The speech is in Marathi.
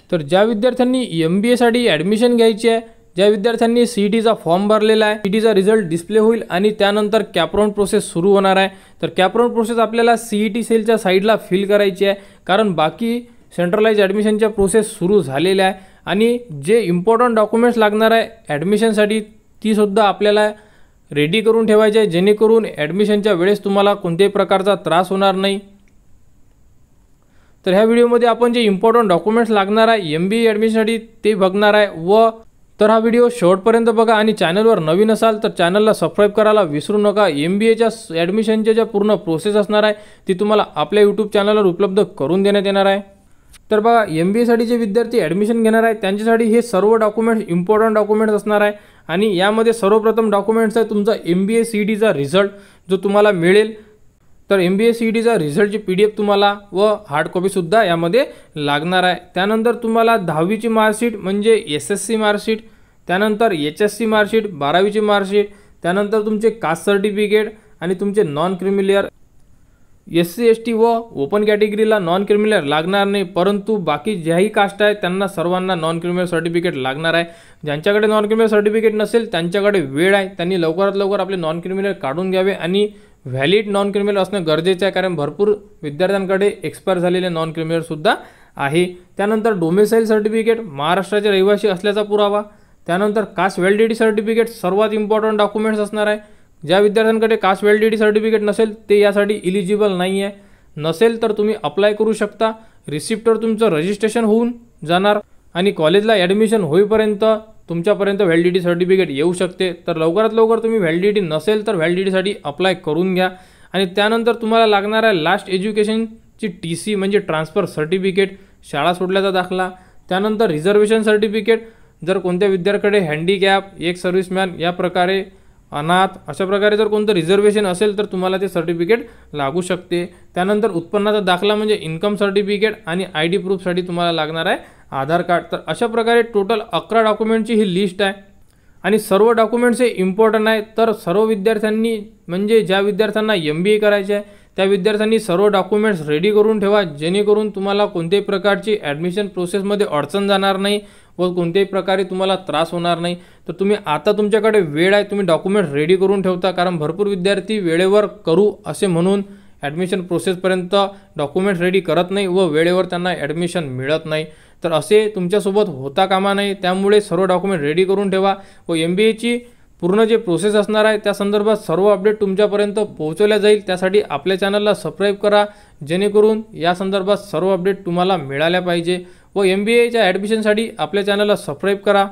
तर ज्या विद्यार्थ्यांनी MBAसाठी ॲडमिशन घ्यायची आहे, ज्या विद्यार्थ्यांनी CETचा फॉर्म भरलेला आहे, CETचा रिझल्ट डिस्प्ले होईल आणि त्यानंतर कॅपराउंड प्रोसेस सुरू होणार आहे। तर कॅपराउंड प्रोसेस आपल्याला CET सेलच्या साईडला फिल करायची आहे, कारण बाकी सेंट्रलाइज ॲडमिशनच्या प्रोसेस सुरू झालेल्या आहे आणि जे इम्पॉर्टंट डॉक्युमेंट्स लागणार आहे ॲडमिशनसाठी ती सुद्धा आपल्याला रेडी करून ठेवायचे आहे, जेणेकरून ॲडमिशनच्या वेळेस तुम्हाला कोणत्याही प्रकारचा त्रास होणार नाही। तर ह्या व्हिडिओमध्ये आपण जे इम्पॉर्टंट डॉक्युमेंट्स लागणार आहे MBA ॲडमिशनसाठी ते बघणार आहे तर हा व्हिडिओ शेवटपर्यंत बघा आणि चॅनलवर नवीन असाल तर चॅनलला सबस्क्राइब करायला विसरू नका। MBAच्या ॲडमिशनच्या ज्या पूर्ण प्रोसेस असणार आहे ती तुम्हाला आपल्या YouTube चॅनलवर उपलब्ध करून देण्यात येणार आहे। तर बघा MBAसाठी जे विद्यार्थी ॲडमिशन घेणार आहेत त्यांच्यासाठी हे सर्व डॉक्युमेंट्स इम्पॉर्टंट डॉक्युमेंट्स असणार आहे आणि यामध्ये सर्वप्रथम डॉक्युमेंट्स आहे तुमचा MBA CETचा रिझल्ट जो तुम्हाला मिळेल। तर MBA CETचा रिझल्टची PDF तुम्हाला व हार्ड कॉपीसुद्धा यामध्ये लागणार आहे। त्यानंतर तुम्हाला 10वीची मार्कशीट म्हणजे SSC मार्कशीट, त्यानंतर HSC मार्कशीट 12वीची मार्कशीट, त्यानंतर तुमचे कास्ट सर्टिफिकेट आणि तुमचे नॉन क्रिमिलियर SC ST व ओपन कॅटेगरीला नॉन क्रिमिलियर लागणार नाही, परंतु बाकी ज्याही कास्ट आहे त्यांना सर्वांना नॉन क्रिमिलियर सर्टिफिकेट लागणार आहे। ज्यांच्याकडे नॉन क्रिमिलियर सर्टिफिकेट नसेल त्यांच्याकडे वेळ आहे, त्यांनी लवकरात लवकर आपले नॉन क्रिमिलियर काढून घ्यावे आणि व्हॅलिड नॉन क्रिमिलियर असणं गरजेचं आहे, कारण भरपूर विद्यार्थ्यांकडे एक्सपायर झालेले नॉन क्रिमिलियर सुद्धा आहे। त्यानंतर डोमिसाइल सर्टिफिकेट महाराष्ट्राचे रहिवासी असल्याचा पुरावा, त्यानंतर कास्ट व्हॅलिडिटी सर्टिफिकेट सर्वात इम्पॉर्टंट डॉक्युमेंट्स असणार आहे। ज्या विद्यार्थ्यांकडे कास्ट व्हॅलिडिटी सर्टिफिकेट नसेल ते यासाठी इलिजिबल नाही आहे, नसेल तर तुम्ही अप्लाय करू शकता। रिसिप्टवर तुमचं रजिस्ट्रेशन होऊन जाणार आणि कॉलेजला ॲडमिशन होईपर्यंत तुमच्यापर्यंत व्हॅलिडिटी सर्टिफिकेट येऊ शकते। तर लवकरात लवकर तुम्ही व्हॅलिडिटी नसेल तर व्हॅलिडिटीसाठी अप्लाय करून घ्या आणि त्यानंतर तुम्हाला लागणार आहे लास्ट एज्युकेशनची TC म्हणजे ट्रान्सफर सर्टिफिकेट, शाळा सोडल्याचा दाखला, त्यानंतर रिझर्वेशन सर्टिफिकेट जर कोणत्या विद्यार्थ्याकडे हँडिकॅप, एक सर्व्हिसमॅन या प्रकारे अनाथ अशा प्रकारे जर कोणतं रिझर्वेशन असेल तर तुम्हाला ते सर्टिफिकेट लागू शकते। त्यानंतर उत्पन्नाचा दाखला म्हणजे इन्कम सर्टिफिकेट आणि ID प्रूफसाठी तुम्हाला लागणार आहे आधार कार्ड। तर अशा प्रकारे टोटल 11 डॉक्युमेंटची ही लिस्ट आहे आणि सर्व डॉक्युमेंट्स हे इम्पॉर्टंट आहे। तर सर्व विद्यार्थ्यांनी म्हणजे ज्या विद्यार्थ्यांना MBA करायचे आहे त्या विद्यार्थ्यांनी सर्व डॉक्युमेंट्स रेडी करून ठेवा, जेणेकरून तुम्हाला कोणत्याही प्रकारची ॲडमिशन प्रोसेसमध्ये अडचण जाणार नाही व कोणत्याही प्रकारे तुम्हाला त्रास होणार नाही। तर तुम्ही आता तुमच्याकडे वेळ आहे, तुम्ही डॉक्युमेंट्स रेडी करून ठेवता, कारण भरपूर विद्यार्थी वेळेवर करू असे म्हणून ॲडमिशन प्रोसेसपर्यंत डॉक्युमेंट्स रेडी करत नाही व वेळेवर त्यांना ॲडमिशन मिळत नाही। तर असे तुमच्यासोबत होता कामा नये, त्यामुळे सर्व डॉक्युमेंट रेडी करून ठेवा व MBAची पूर्ण जे प्रोसेस असणार आहे त्या संदर्भात सर्व अपडेट तुमच्यापर्यंत पोहोचवल्या जाईल। त्यासाठी आपल्या चॅनलला सबस्क्राइब करा, जेणेकरून या संदर्भात सर्व अपडेट तुम्हाला मिळाल्या पाहिजे व MBAच्या ॲडमिशनसाठी आपल्या चॅनलला सबस्क्राइब करा।